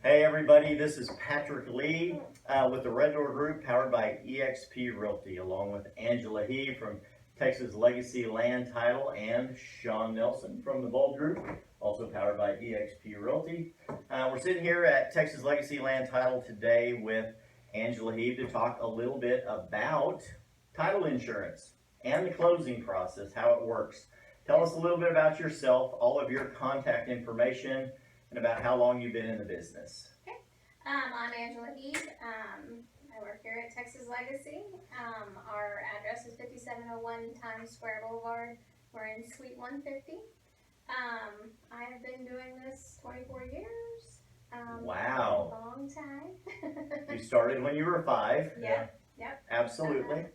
Hey everybody, this is Patrick Lee with the Red Door Group powered by eXp Realty, along with Angela Hieb from Texas Legacy Land Title and Shawn Nelson from the Bold Group, also powered by eXp Realty. We're sitting here at Texas Legacy Land Title today with Angela Hieb to talk a little bit about title insurance and the closing process, how it works. Tell us a little bit about yourself, all of your contact information, and about how long you've been in the business. Okay. I'm Angela Hieb. I work here at Texas Legacy. Our address is 5701 Times Square Boulevard. We're in Suite 150. I have been doing this 24 years. Wow. A long time. You started when you were 5. Yep. Absolutely.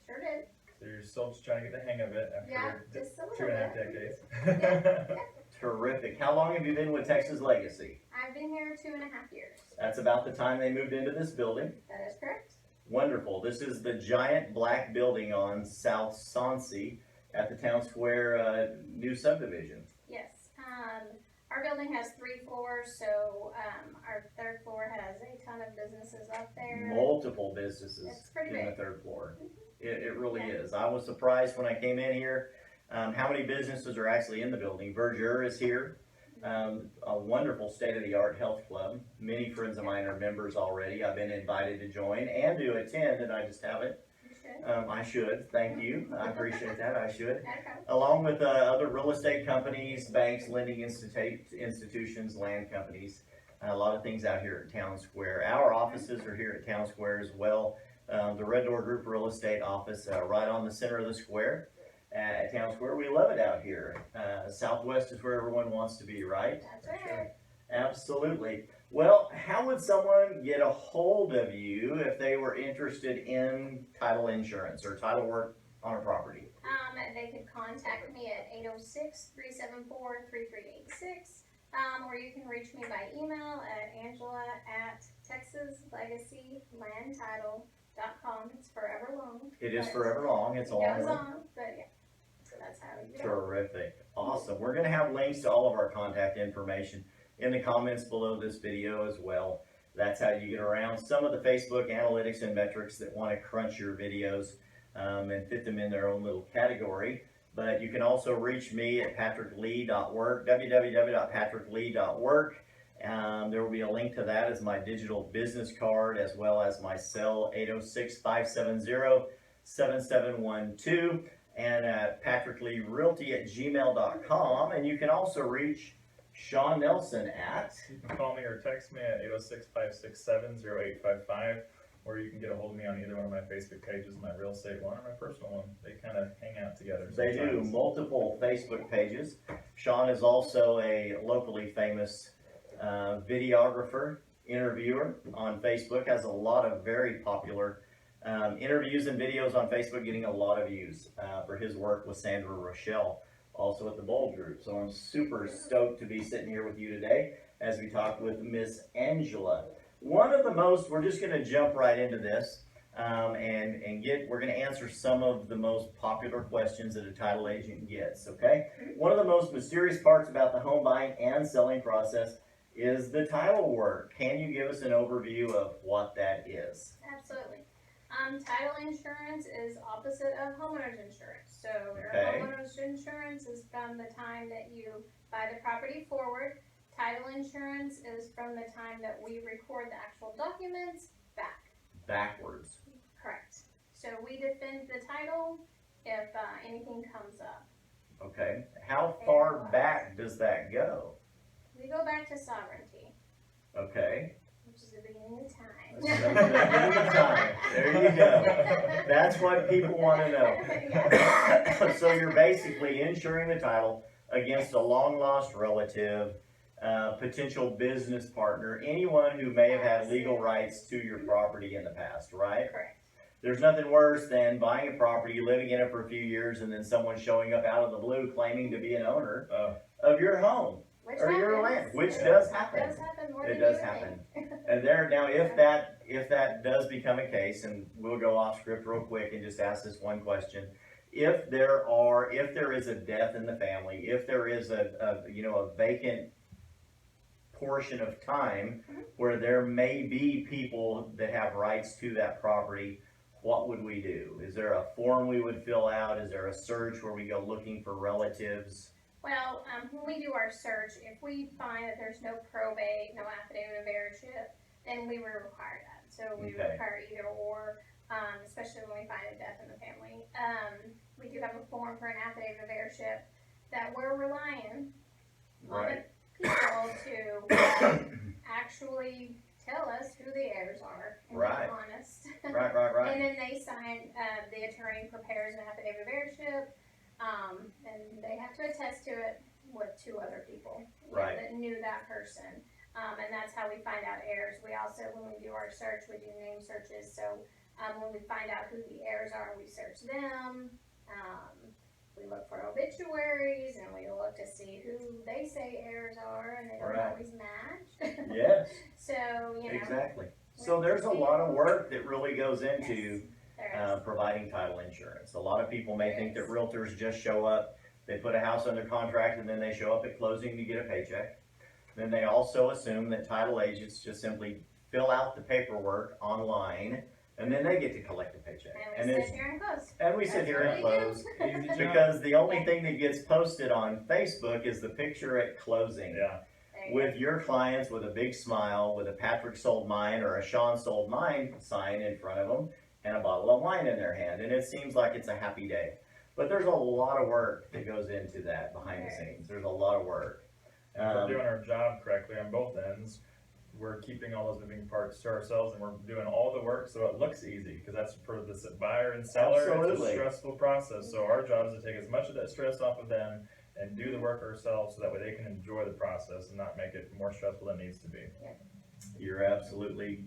Sure did. So you're still just trying to get the hang of it after just a little 2.5 bit. decades. Terrific. How long have you been with Texas Legacy? I've been here 2.5 years. That's about the time they moved into this building. That is correct. Wonderful. This is the giant black building on South Soncy at the Town Square new subdivision. Yes. Our building has 3 floors, so our 3rd floor has a ton of businesses up there. Multiple businesses in big. the 3rd floor. It really is. I was surprised when I came in here how many businesses are actually in the building. Verdure is here. A wonderful state-of-the-art health club. Many friends of mine are members already. I've been invited to join and to attend, and I just haven't. I should. Thank you. I appreciate that. I should. Okay. Along with other real estate companies, banks, lending institutions, land companies. A lot of things out here at Town Square. Our offices are here at Town Square as well. The Red Door Group Real Estate office right on the center of the square. At Town Square, we love it out here. Southwest is where everyone wants to be, right? That's right. Absolutely. Well, how would someone get a hold of you if they were interested in title insurance or title work on a property? They could contact me at 806-374-3386, or you can reach me by email at angela@texaslegacylandtitle.com. It's forever long. It is forever long. It's a long goes one. on, but yeah. So that's how you do it. Terrific. Awesome. We're going to have links to all of our contact information in the comments below this video as well. That's how you get around some of the Facebook analytics and metrics that want to crunch your videos and fit them in their own little category. But you can also reach me at patricklee.work, www.patricklee.work. There will be a link to that as my digital business card, as well as my cell 806-570-7712, and at patrickleerealty@gmail.com. And you can also reach Shawn Nelson at... You can call me or text me at 806-567-0855, or you can get a hold of me on either one of my Facebook pages, my real estate one or my personal one. They kind of hang out together sometimes. They do. Multiple Facebook pages. Shawn is also a locally famous videographer, interviewer on Facebook, has a lot of very popular interviews and videos on Facebook, getting a lot of views for his work with Sandra Rochelle, also at the Bold Group. So I'm super stoked to be sitting here with you today as we talk with Miss Angela. One of the most, we're just going to jump right into this we're going to answer some of the most popular questions that a title agent gets, okay? One of the most mysterious parts about the home buying and selling process is the title work. Can you give us an overview of what that is? Absolutely. Title insurance is opposite of homeowner's insurance. So your homeowner's insurance is from the time that you buy the property forward. Title insurance is from the time that we record the actual documents back. Backwards. Correct. So we defend the title if anything comes up. Okay. How far back does that go? We go back to sovereignty. Okay. Which is the beginning of time. There you go. That's what people want to know. So you're basically insuring the title against a long-lost relative, potential business partner, anyone who may have had legal rights to your property in the past, right? Correct. There's nothing worse than buying a property, living in it for a few years, and then someone showing up out of the blue claiming to be an owner of your home or your land, which does happen. It does happen more It than does you happen. think. And there now, if that does become a case, and we'll go off script real quick and just ask this one question: if there is a death in the family, if there is a vacant portion of time Mhm. where there may be people that have rights to that property, what would we do? Is there a form we would fill out? Is there a search where we go looking for relatives? Well, when we do our search, if we find that there's no probate, no affidavit of heirship, then we would require that. So we would Okay. require either or, especially when we find a death in the family. We do have a form for an affidavit of heirship that we're relying on Right. the people to actually tell us who the heirs are and Right. be honest. Right. And then they sign, the attorney prepares an affidavit of heirship, and they have to attest to it with two other people Right. that knew that person. And that's how we find out heirs. We also, when we do our search, we do name searches. So when we find out who the heirs are, we search them. We look for obituaries, and we look to see who they say heirs are, and they don't Right. always match. Yes, So, you know. exactly. So there's a lot of work that really goes into There is. providing title insurance. A lot of people may think that realtors just show up, they put a house under contract, and then they show up at closing to get a paycheck. Then they also assume that title agents just simply fill out the paperwork online, and then they get to collect a paycheck. And we sit here and close. And we sit That's here what and we close. do. Easy job. Because the only thing that gets posted on Facebook is the picture at closing. Yeah, There you With your clients with a big smile, with a Patrick sold mine or a Shawn sold mine sign in front of them, and a bottle of wine in their hand, and it seems like it's a happy day. But there's a lot of work that goes into that behind the scenes. There's a lot of work. if we're doing our job correctly on both ends, we're keeping all those moving parts to ourselves, and we're doing all the work so it looks easy, because that's for the buyer and seller. It's Absolutely. a stressful process, so our job is to take as much of that stress off of them and do the work ourselves, so that way they can enjoy the process and not make it more stressful than it needs to be. You're absolutely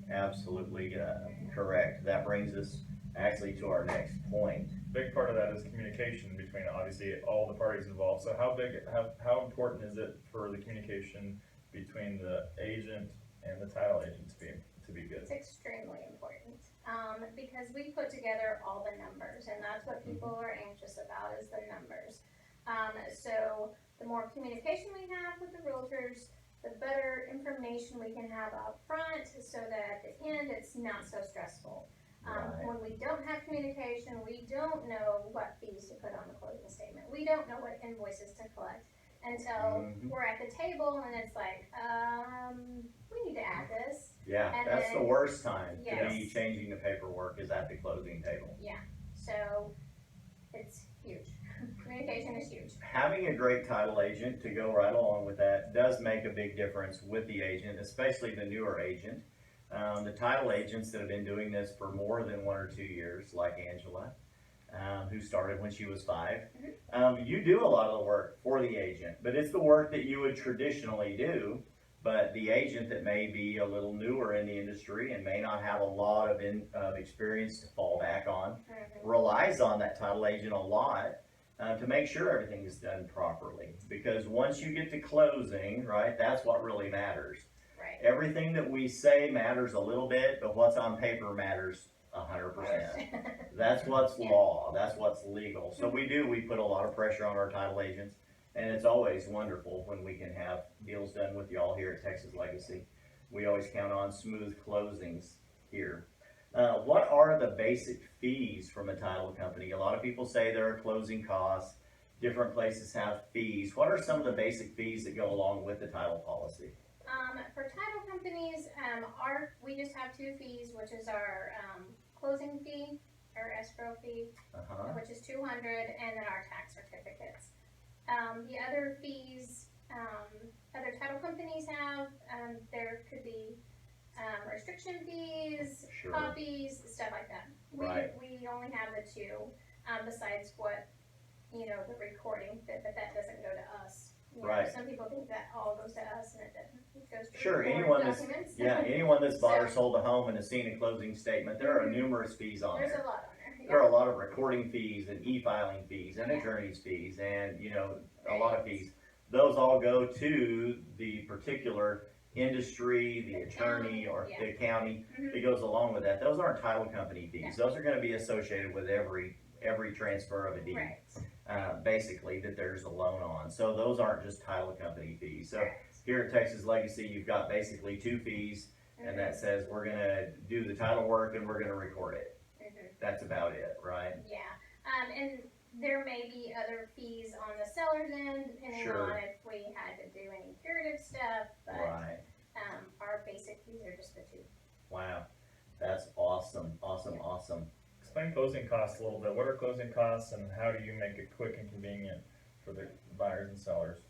correct. That brings us actually to our next point. Big part of that is communication between obviously all the parties involved. So how important is it for the communication between the agent and the title agent to be good? It's extremely important, because we put together all the numbers, and that's what people are anxious about, is the numbers. So the more communication we have with the realtors, the better information we can have up front, so that at the end, it's not so stressful. Right. When we don't have communication, we don't know what fees to put on the closing statement. We don't know what invoices to collect until we're at the table, and it's like, we need to add this. Yeah, And that's the then- worst time to be Yes. changing the paperwork is at the closing table. So it's huge. Communication is huge. Having a great title agent to go right along with that does make a big difference with the agent, especially the newer agent. The title agents that have been doing this for more than 1 or 2 years, like Angela, who started when she was 5. You do a lot of the work for the agent, but it's the work that you would traditionally do. But the agent that may be a little newer in the industry and may not have a lot of experience to fall back on, relies on that title agent a lot to make sure everything is done properly. Because once you get to closing, right, that's what really matters. Right. Everything that we say matters a little bit, but what's on paper matters 100%. That's what's law, that's what's legal. So we put a lot of pressure on our title agents, and it's always wonderful when we can have deals done with y'all here at Texas Legacy. We always count on smooth closings here. What are the basic fees from a title company? A lot of people say there are closing costs. Different places have fees. What are some of the basic fees that go along with the title policy? For title companies, we just have 2 fees, which is our closing fee, or escrow fee, which is $200, and then our tax certificates. The other fees other title companies have, there could be restriction fees, Sure. copies, stuff like that. Right. We only have the 2, besides what, the recording, but that doesn't go to us. Right. Some people think that all goes to us, and it doesn't. It goes to Sure, record anyone that's, documents. anyone that's bought or So- sold a home and has seen a closing statement, there are numerous fees on There's there. a lot on there. There are a lot of recording fees and e-filing fees and Yeah. attorney's fees and, a lot of fees. Those all go to the particular industry, the attorney, or Yeah. the county Mhm. that goes along with that. Those aren't title company fees. No. Those are gonna be associated with every transfer of a deed. Right. Basically, that there's a loan on. So those aren't just title company fees. So Correct. here at Texas Legacy, you've got basically two fees, and that says we're gonna do the title work and we're gonna record it. That's about it, right? Yeah, and there may be other fees on the seller's end, depending Sure. on if we had to do any curative stuff, but, Right. our basic fees are just the two. Wow. That's awesome, awesome, awesome. Explain closing costs a little bit. What are closing costs and how do you make it quick and convenient for the buyers and sellers?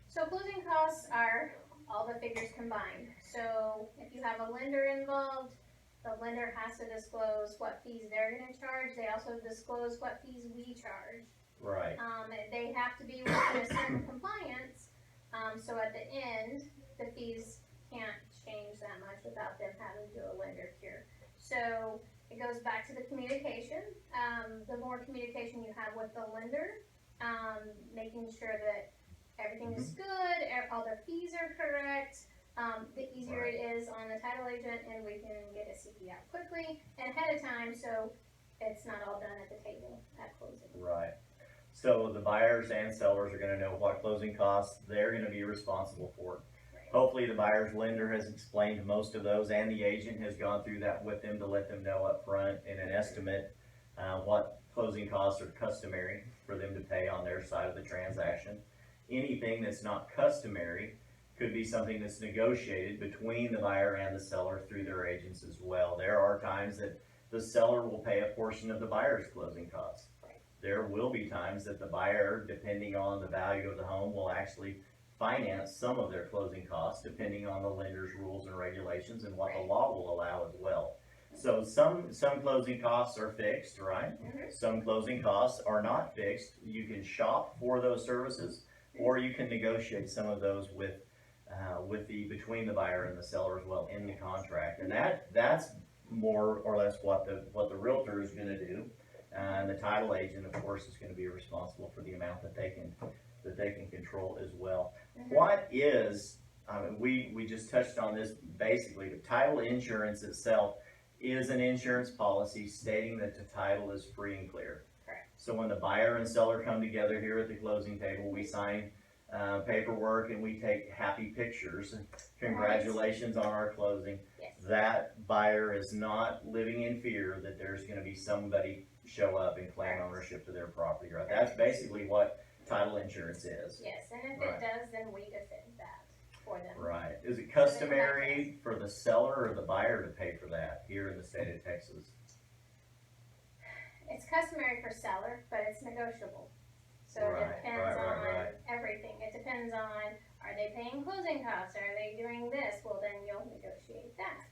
So closing costs are all the figures combined. So if you have a lender involved, the lender has to disclose what fees they're gonna charge. They also disclose what fees we charge. Right. They have to be within a certain compliance, so at the end, the fees can't change that much without them having to do a lender cure. So it goes back to the communication. The more communication you have with the lender, making sure that everything is good, all their fees are correct, the easier it is on the title agent, and we can get a CD out quickly and ahead of time, so it's not all done at the table at closing. Right. So the buyers and sellers are gonna know what closing costs they're gonna be responsible for. Right. Hopefully the buyer's lender has explained most of those, and the agent has gone through that with them to let them know up front in an estimate, what closing costs are customary for them to pay on their side of the transaction. Anything that's not customary could be something that's negotiated between the buyer and the seller through their agents as well. There are times that the seller will pay a portion of the buyer's closing costs. There will be times that the buyer, depending on the value of the home, will actually finance some of their closing costs, depending on the lender's rules and regulations and what the law will allow as well. So some closing costs are fixed, right? Some closing costs are not fixed. You can shop for those services, or you can negotiate some of those with between the buyer and the seller as well in the contract. And that's more or less what the realtor is gonna do. And the title agent, of course, is gonna be responsible for the amount that they can control as well. What is, we just touched on this basically, but title insurance itself is an insurance policy stating that the title is free and clear. Correct. So when the buyer and seller come together here at the closing table, we sign paperwork and we take happy pictures. Congratulations on our closing. Yes. That buyer is not living in fear that there's gonna be somebody show up and claim ownership to their property, right? That's basically what title insurance is. Yes, and if Right. it does, then we defend that for them. Right. Is it customary for the seller or the buyer to pay for that here in the state of Texas? It's customary for seller, but it's negotiable. So Right, it depends right, on right. everything. It depends on, are they paying closing costs? Are they doing this? Well, then you'll negotiate that.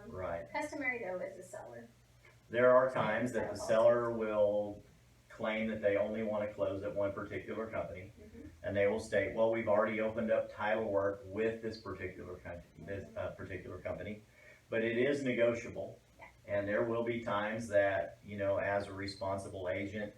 Right. Customary though is the seller. There are times that the seller will claim that they only want to close at one particular company, and they will state, well, we've already opened up title work with this particular company, but it is negotiable. And there will be times that, you know, as a responsible agent,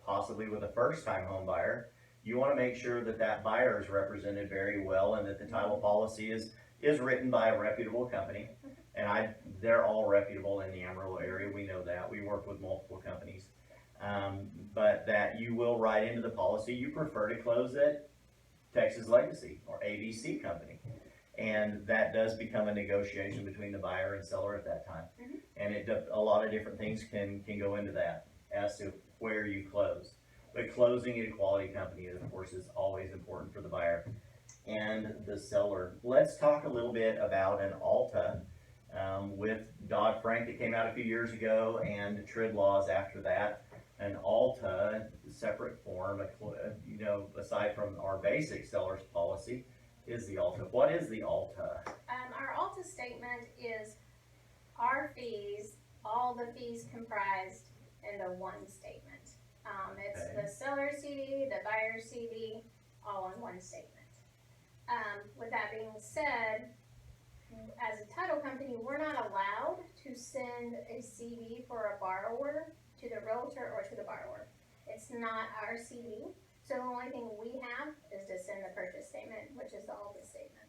possibly with a first-time home buyer, you want to make sure that that buyer is represented very well and that the title policy is written by a reputable company. And they're all reputable in the Amarillo area. We know that. We work with multiple companies. But that you will write into the policy, you prefer to close at Texas Legacy or ABC Company. And that does become a negotiation between the buyer and seller at that time. And a lot of different things can go into that as to where you close. But closing at a quality company, of course, is always important for the buyer and the seller. Let's talk a little bit about an ALTA. With Dodd-Frank that came out a few years ago and TRID laws after that, an ALTA, separate form, you know, aside from our basic seller's policy, is the ALTA. What is the ALTA? Our ALTA statement is our fees, all the fees comprised in the one statement. It's the seller CD, the buyer CD, all in one statement. With that being said, as a title company, we're not allowed to send a CD for a borrower to the realtor or to the borrower. It's not our CD, so the only thing we have is to send the purchase statement, which is the ALTA statement.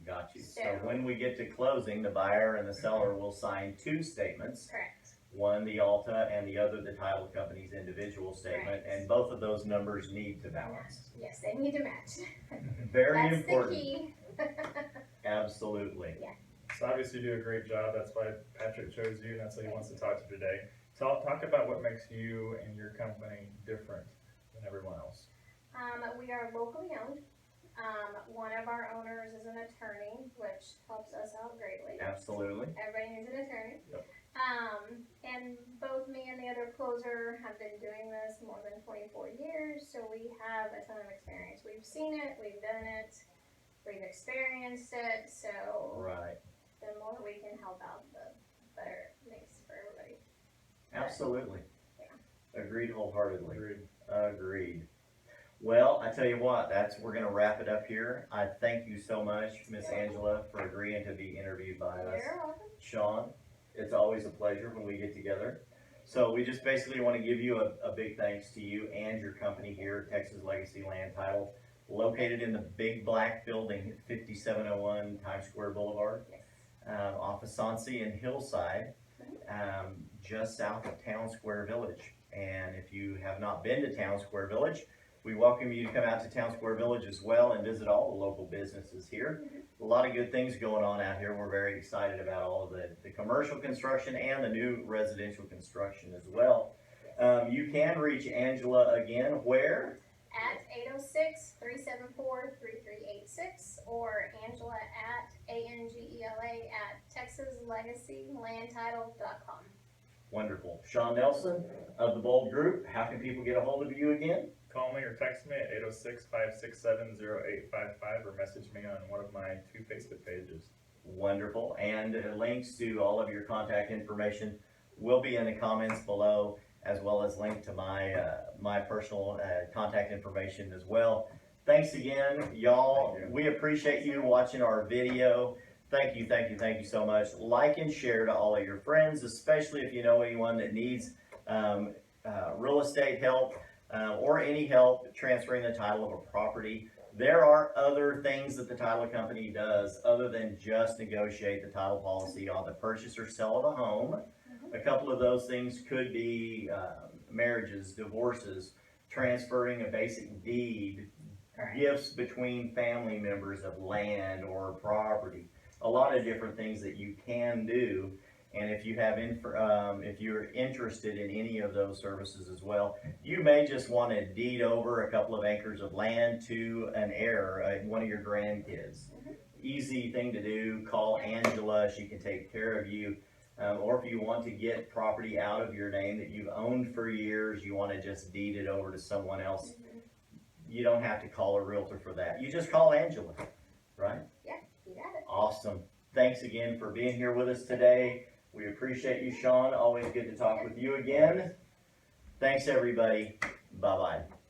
Got you. So So- when we get to closing, the buyer and the seller will sign two statements. Correct. one the Alta and the other the title company's individual statement, Right. and both of those numbers need to balance. Yes, they need to match. Very That's important. the key. Absolutely. So obviously you do a great job, that's why Patrick chose you, and that's why he wants to talk to you today. Talk about what makes you and your company different than everyone else. We are locally owned. One of our owners is an attorney, which helps us out greatly. Absolutely. Everybody needs an attorney. Yep. And both me and the other closer have been doing this more than 24 years, so we have a ton of experience. We've seen it, we've done it, we've experienced it, so Right. the more we can help out, the better it makes for everybody. Absolutely. Agreed wholeheartedly. Agreed. Agreed. Well, I tell you what, we're gonna wrap it up here. I thank you so much, Miss Angela, for agreeing to be interviewed by us. You're welcome. Sean, it's always a pleasure when we get together. So we just basically want to give you a big thanks to you and your company here at Texas Legacy Land Title, located in the big black building at 5701 Times Square Boulevard, Yes. off of Sonsi and Hillside, just south of Town Square Village. And if you have not been to Town Square Village, we welcome you to come out to Town Square Village as well and visit all the local businesses here. A lot of good things going on out here. We're very excited about all of the commercial construction and the new residential construction as well. You can reach Angela again where? At 806-374-3386 or Angela at ANGELA@TexasLegacyLandTitle.com. Wonderful. Shawn Nelson of the Bold Group, how can people get a hold of you again? Call me or text me at 806-567-0855 or message me on one of my 2 Facebook pages. Wonderful. And links to all of your contact information will be in the comments below, as well as link to my personal contact information as well. Thanks again, y'all. Thank you. We appreciate you watching our video. Thank you so much. Like and share to all of your friends, especially if you know anyone that needs real estate help or any help transferring the title of a property. There are other things that the title company does other than just negotiate the title policy on the purchase or sale of a home. A couple of those things could be marriages, divorces, transferring a basic deed, gifts between family members of land or property. A lot of different things that you can do. And if you have if you're interested in any of those services as well, you may just want to deed over a couple of acres of land to an heir, one of your grandkids. Easy thing to do. Call Angela; she can take care of you. Or if you want to get property out of your name that you've owned for years, you want to just deed it over to someone else. You don't have to call a realtor for that. You just call Angela, right? Yeah, you got it. Awesome. Thanks again for being here with us today. We appreciate you, Shawn. Always good to talk with you again. Thanks, everybody. Bye-bye.